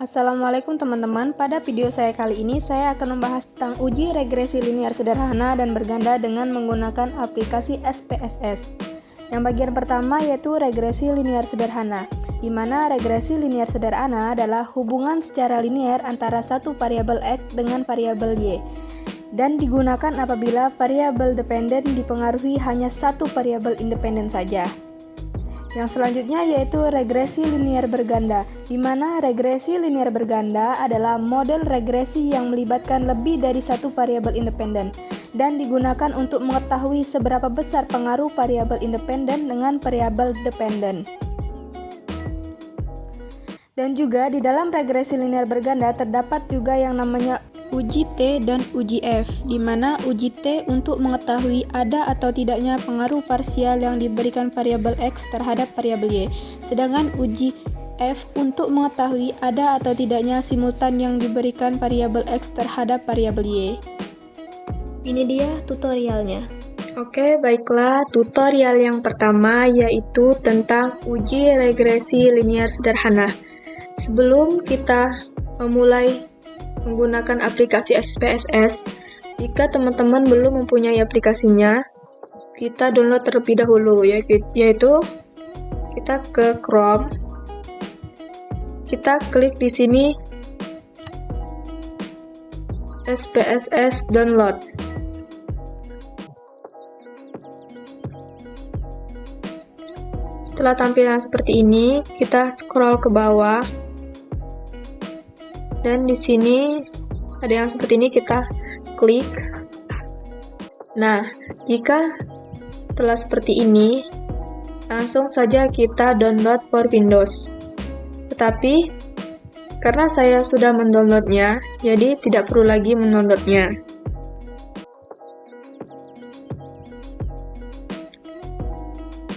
Assalamualaikum teman-teman, pada video saya kali ini saya akan membahas tentang uji regresi linear sederhana dan berganda dengan menggunakan aplikasi SPSS. Yang bagian pertama yaitu regresi linear sederhana, di mana regresi linear sederhana adalah hubungan secara linear antara satu variabel X dengan variabel Y, dan digunakan apabila variabel dependen dipengaruhi hanya satu variabel independen saja. Yang selanjutnya yaitu regresi linear berganda, di mana regresi linear berganda adalah model regresi yang melibatkan lebih dari satu variabel independen dan digunakan untuk mengetahui seberapa besar pengaruh variabel independen dengan variabel dependen. Dan juga di dalam regresi linear berganda terdapat juga yang namanya uji T dan uji F, di mana uji T untuk mengetahui ada atau tidaknya pengaruh parsial yang diberikan variabel X terhadap variabel Y, sedangkan uji F untuk mengetahui ada atau tidaknya simultan yang diberikan variabel X terhadap variabel Y. Ini dia tutorialnya. Oke, baiklah. Tutorial yang pertama yaitu tentang uji regresi linear sederhana. Sebelum kita memulai menggunakan aplikasi SPSS, jika teman-teman belum mempunyai aplikasinya, kita download terlebih dahulu, yaitu kita ke Chrome, kita klik di sini SPSS download. Setelah tampilan seperti ini, kita scroll ke bawah. Dan di sini ada yang seperti ini, kita klik. Nah, jika telah seperti ini, langsung saja kita download for Windows. Tetapi, karena saya sudah mendownloadnya, jadi tidak perlu lagi mendownloadnya.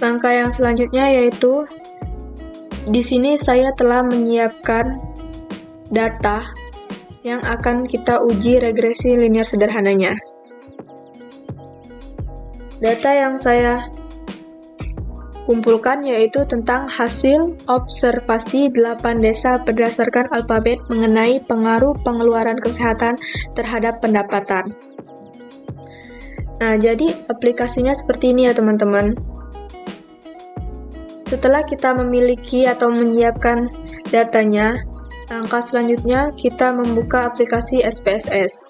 Langkah yang selanjutnya yaitu, di sini saya telah menyiapkan data yang akan kita uji regresi linear sederhananya. Data yang saya kumpulkan yaitu tentang hasil observasi 8 desa berdasarkan alfabet mengenai pengaruh pengeluaran kesehatan terhadap pendapatan. Nah, jadi aplikasinya seperti ini ya teman-teman. Setelah kita memiliki atau menyiapkan datanya, langkah selanjutnya, kita membuka aplikasi SPSS.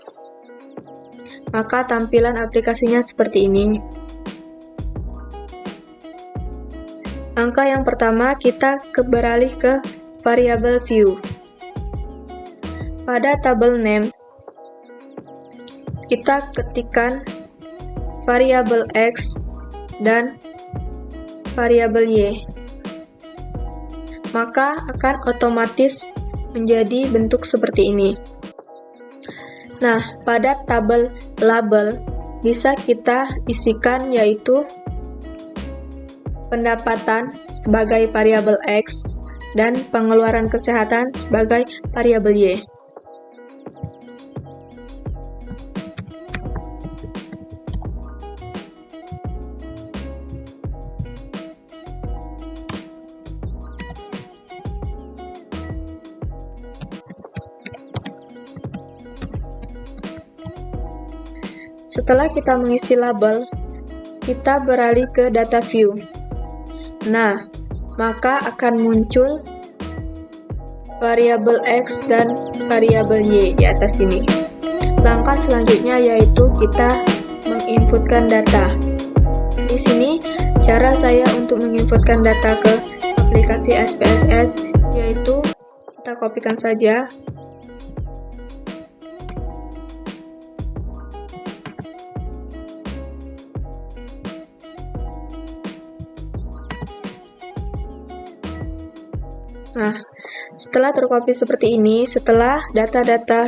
Maka tampilan aplikasinya seperti ini. Langkah yang pertama, kita beralih ke variable view. Pada tabel name, kita ketikkan variabel X dan variabel Y. Maka akan otomatis menjadi bentuk seperti ini. Nah, pada tabel label bisa kita isikan yaitu pendapatan sebagai variabel X dan pengeluaran kesehatan sebagai variabel Y. Setelah kita mengisi label, kita beralih ke data view. Nah, maka akan muncul variabel X dan variabel Y di atas sini. Langkah selanjutnya yaitu kita menginputkan data. Di sini cara saya untuk menginputkan data ke aplikasi SPSS yaitu kita kopikan saja. Nah, setelah terkopi seperti ini, setelah data-data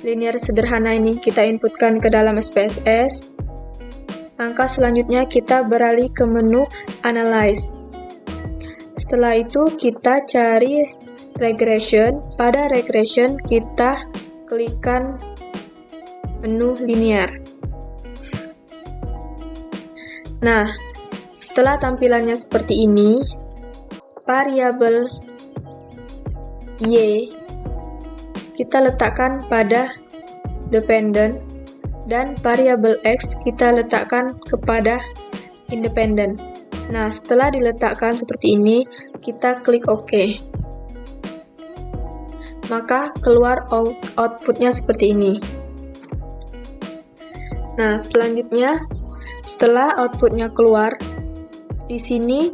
linear sederhana ini kita inputkan ke dalam SPSS, langkah selanjutnya kita beralih ke menu Analyze. Setelah itu kita cari Regression. Pada Regression kita klikkan menu Linear. Nah, setelah tampilannya seperti ini, variabel Y kita letakkan pada dependent dan variabel X kita letakkan kepada independent. Nah, setelah diletakkan seperti ini, kita klik OK. Maka keluar outputnya seperti ini. Nah, selanjutnya setelah outputnya keluar, di sini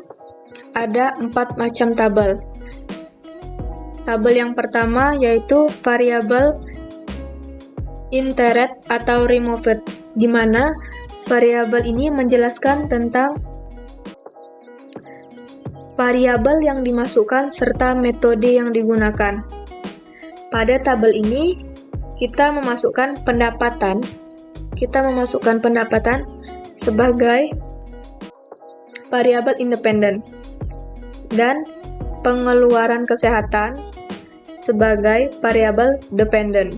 ada 4 macam tabel. Tabel yang pertama yaitu variabel inherit atau removed, di mana variabel ini menjelaskan tentang variabel yang dimasukkan serta metode yang digunakan. Pada tabel ini, kita memasukkan pendapatan. Sebagai variabel independen dan pengeluaran kesehatan sebagai variabel dependen.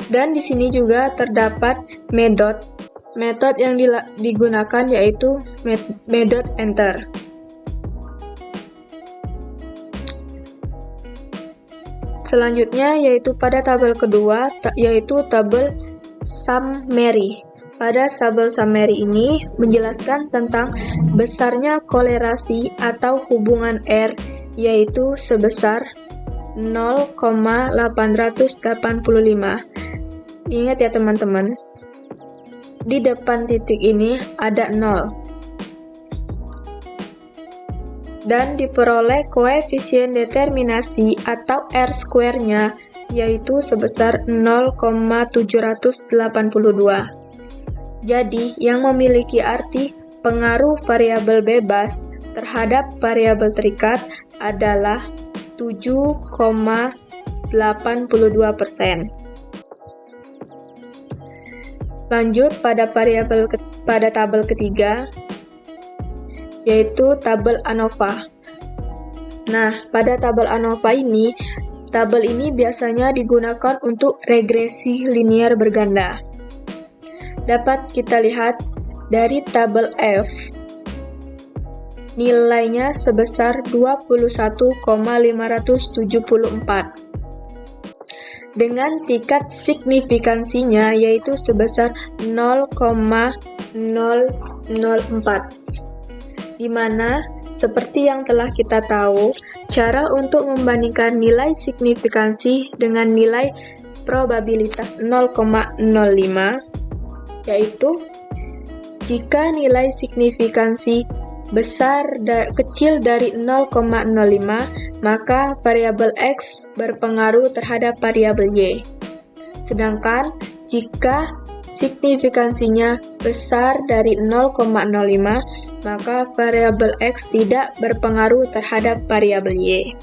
Dan di sini juga terdapat metode. Metode yang digunakan yaitu metode enter. Selanjutnya yaitu pada tabel kedua, yaitu tabel summary. Pada tabel summary ini menjelaskan tentang besarnya kolerasi atau hubungan R, yaitu sebesar 0,885. Ingat ya teman-teman, di depan titik ini ada 0. Dan diperoleh koefisien determinasi atau R-square-nya, yaitu sebesar 0,782. Jadi, yang memiliki arti pengaruh variabel bebas terhadap variabel terikat adalah 7,82%. Lanjut pada tabel ketiga, yaitu tabel ANOVA. Nah, pada tabel ANOVA ini, tabel ini biasanya digunakan untuk regresi linear berganda. Dapat kita lihat dari tabel F, nilainya sebesar 21,574. Dengan tingkat signifikansinya yaitu sebesar 0,004. Di mana, seperti yang telah kita tahu, cara untuk membandingkan nilai signifikansi dengan nilai probabilitas 0,05, yaitu jika nilai signifikansi kecil dari 0,05, maka variabel X berpengaruh terhadap variabel Y. Sedangkan jika signifikansinya besar dari 0,05, maka variabel X tidak berpengaruh terhadap variabel Y.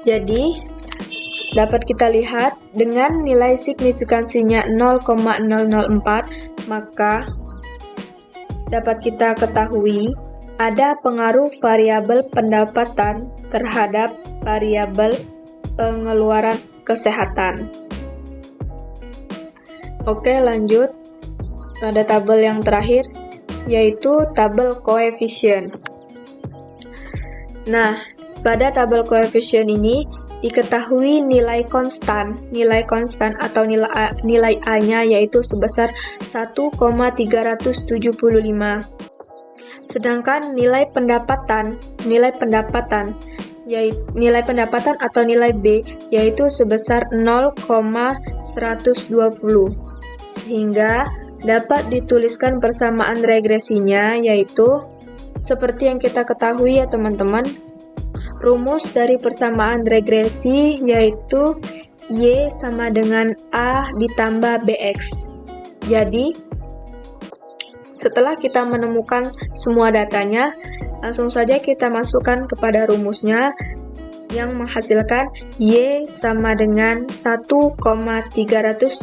Jadi, dapat kita lihat dengan nilai signifikansinya 0,004, maka dapat kita ketahui ada pengaruh variabel pendapatan terhadap variabel pengeluaran kesehatan. Oke, lanjut pada tabel yang terakhir, yaitu tabel koefisien. Nah, pada tabel koefisien ini diketahui nilai konstan atau nilai A-nya yaitu sebesar 1,375. Sedangkan nilai pendapatan atau nilai B yaitu sebesar 0,120. Sehingga dapat dituliskan persamaan regresinya yaitu seperti yang kita ketahui ya teman-teman. Rumus dari persamaan regresi yaitu Y sama dengan A ditambah BX. Jadi, setelah kita menemukan semua datanya, langsung saja kita masukkan kepada rumusnya yang menghasilkan Y sama dengan 1,375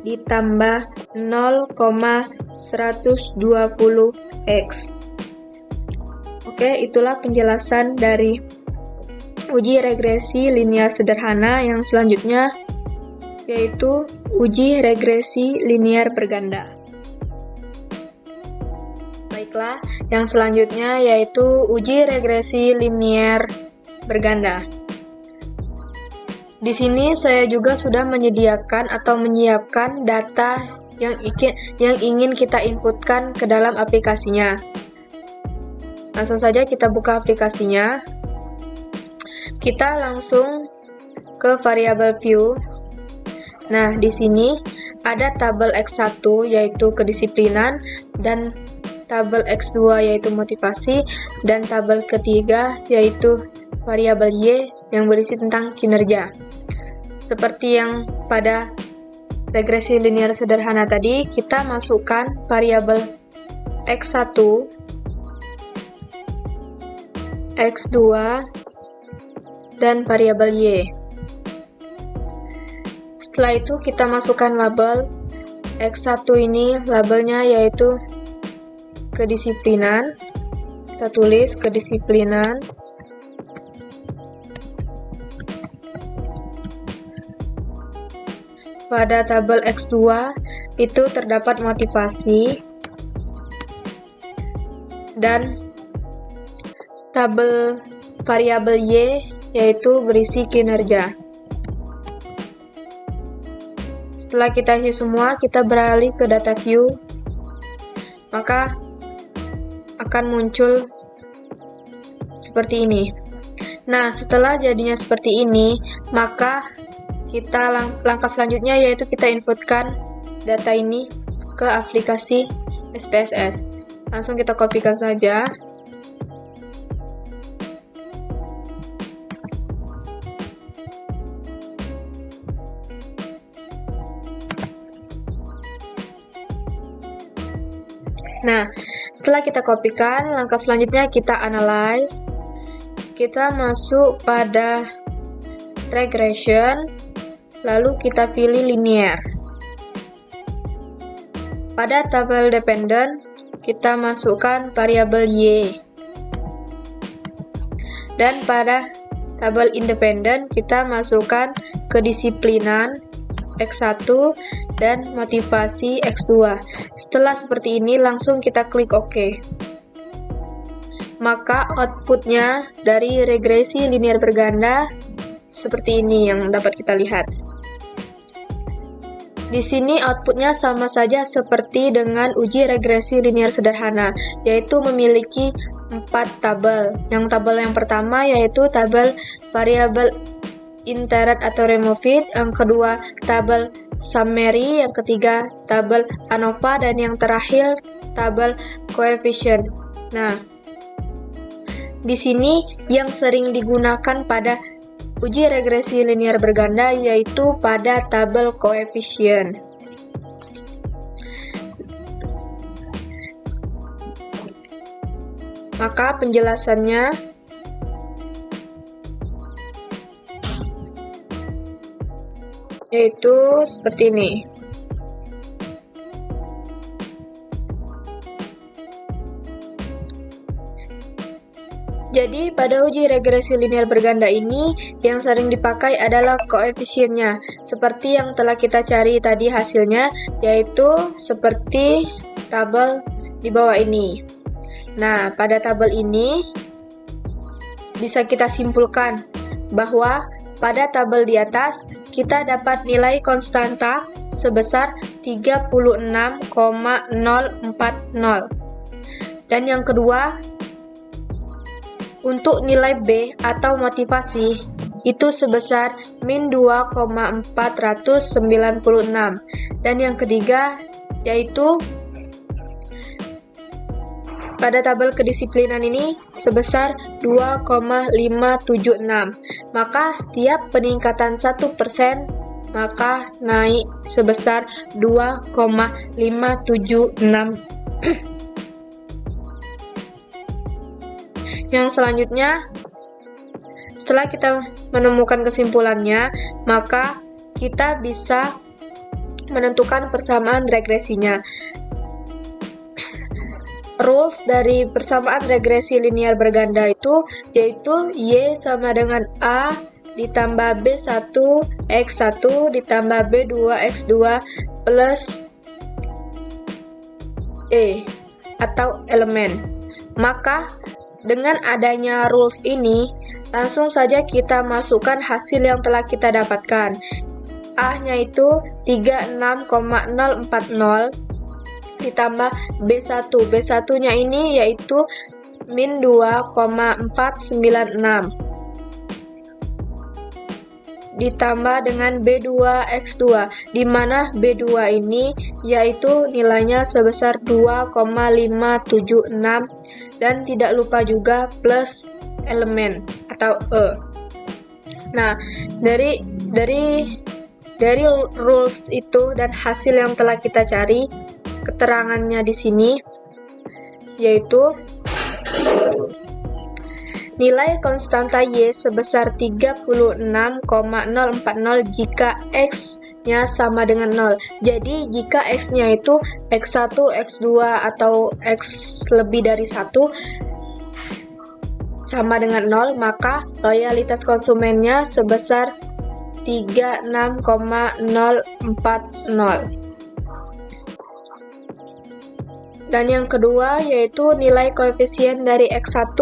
ditambah 0,120X. Oke, itulah penjelasan dari uji regresi linear sederhana yang selanjutnya, yaitu uji regresi linear berganda. Baiklah, Yang selanjutnya yaitu uji regresi linier berganda. Di sini saya juga sudah menyediakan atau menyiapkan data yang ingin kita inputkan ke dalam aplikasinya. Langsung saja kita buka aplikasinya. Kita langsung ke variable view. Nah, di sini ada tabel X1 yaitu kedisiplinan, dan tabel X2 yaitu motivasi, dan tabel ketiga yaitu variabel Y yang berisi tentang kinerja. Seperti yang pada regresi linear sederhana tadi, kita masukkan variabel X1, X2, dan variabel Y. Setelah itu kita masukkan label. X1 ini labelnya yaitu kedisiplinan. Kita tulis kedisiplinan. Pada tabel X2 itu terdapat motivasi, dan tabel variabel Y yaitu berisi kinerja. Setelah kita isi semua, kita beralih ke data view, maka akan muncul seperti ini. Nah, setelah jadinya seperti ini, maka langkah selanjutnya yaitu kita inputkan data ini ke aplikasi SPSS. Langsung kita kopikan saja. Nah, setelah kita kopikan, langkah selanjutnya kita analyze. Kita masuk pada regression, lalu kita pilih linear. Pada tabel dependent, kita masukkan variabel Y. Dan pada tabel independent, kita masukkan kedisiplinan X1 dan motivasi X2. Setelah seperti ini, langsung kita klik OK. Maka outputnya dari regresi linear berganda seperti ini yang dapat kita lihat. Di sini outputnya sama saja seperti dengan uji regresi linear sederhana, yaitu memiliki 4 tabel. Yang tabel yang pertama yaitu tabel variabel intered atau removed, yang kedua tabel summary, yang ketiga tabel ANOVA, dan yang terakhir tabel coefficient. Nah, di sini yang sering digunakan pada uji regresi linear berganda yaitu pada tabel coefficient. Maka penjelasannya yaitu seperti ini. Jadi pada uji regresi linear berganda ini yang sering dipakai adalah koefisiennya, seperti yang telah kita cari tadi hasilnya, yaitu seperti tabel di bawah ini. Nah, pada tabel ini bisa kita simpulkan bahwa pada tabel di atas kita dapat nilai konstanta sebesar 36,040. Dan yang kedua, untuk nilai B atau motivasi itu sebesar min 2,496. Dan yang ketiga yaitu pada tabel kedisiplinan ini sebesar 2,576. Maka setiap peningkatan 1% maka naik sebesar 2,576. Yang selanjutnya, setelah kita menemukan kesimpulannya, maka kita bisa menentukan persamaan regresinya. Rules dari persamaan regresi linear berganda itu yaitu Y sama dengan A ditambah B1 X1 ditambah B2 X2 plus E atau elemen. Maka dengan adanya rules ini, langsung saja kita masukkan hasil yang telah kita dapatkan. A-nya itu 36,040 ditambah B1. B1-nya ini yaitu min 2,496 ditambah dengan B2X2, di mana B2 ini yaitu nilainya sebesar 2,576 dan tidak lupa juga plus elemen atau E. Nah, dari rules itu dan hasil yang telah kita cari, keterangannya di sini yaitu nilai konstanta Y sebesar 36,040 jika X-nya sama dengan 0. Jadi, jika X-nya itu X1, X2, atau X lebih dari 1 sama dengan 0, maka loyalitas konsumennya sebesar 36,040. Dan yang kedua yaitu nilai koefisien dari X1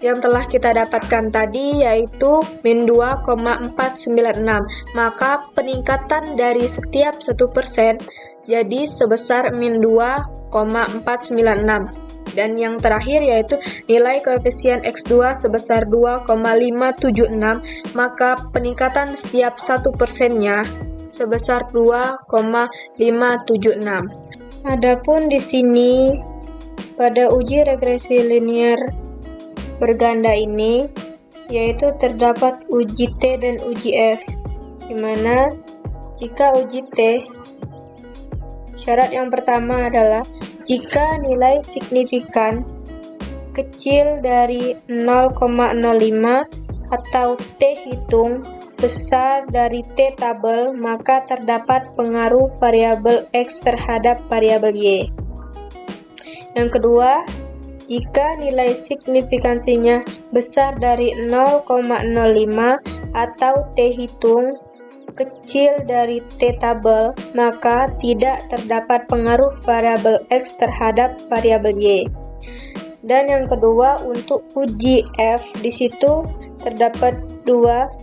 yang telah kita dapatkan tadi yaitu min 2,496. Maka peningkatan dari setiap 1% jadi sebesar min 2,496. Dan yang terakhir yaitu nilai koefisien X2 sebesar 2,576. Maka peningkatan setiap 1%-nya sebesar 2,576. Adapun di sini pada uji regresi linear berganda ini yaitu terdapat uji T dan uji F, di mana jika uji T, syarat yang pertama adalah jika nilai signifikan kecil dari 0,05 atau T hitung besar dari T tabel, maka terdapat pengaruh variabel X terhadap variabel Y. Yang kedua, jika nilai signifikansinya besar dari 0,05 atau T hitung kecil dari T tabel, maka tidak terdapat pengaruh variabel X terhadap variabel Y. Dan yang kedua, untuk uji F, di situ terdapat dua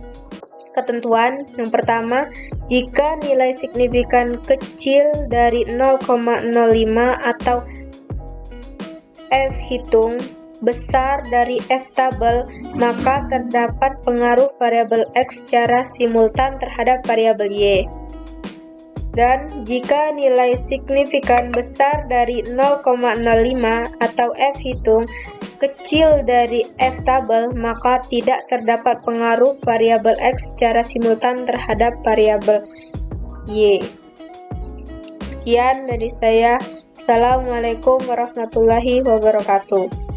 ketentuan. Yang pertama, jika nilai signifikan kecil dari 0,05 atau F hitung besar dari F tabel, maka terdapat pengaruh variabel X secara simultan terhadap variabel Y. Dan jika nilai signifikan besar dari 0,05 atau F hitung kecil dari F tabel, maka tidak terdapat pengaruh variabel X secara simultan terhadap variabel Y. Sekian dari saya. Assalamualaikum warahmatullahi wabarakatuh.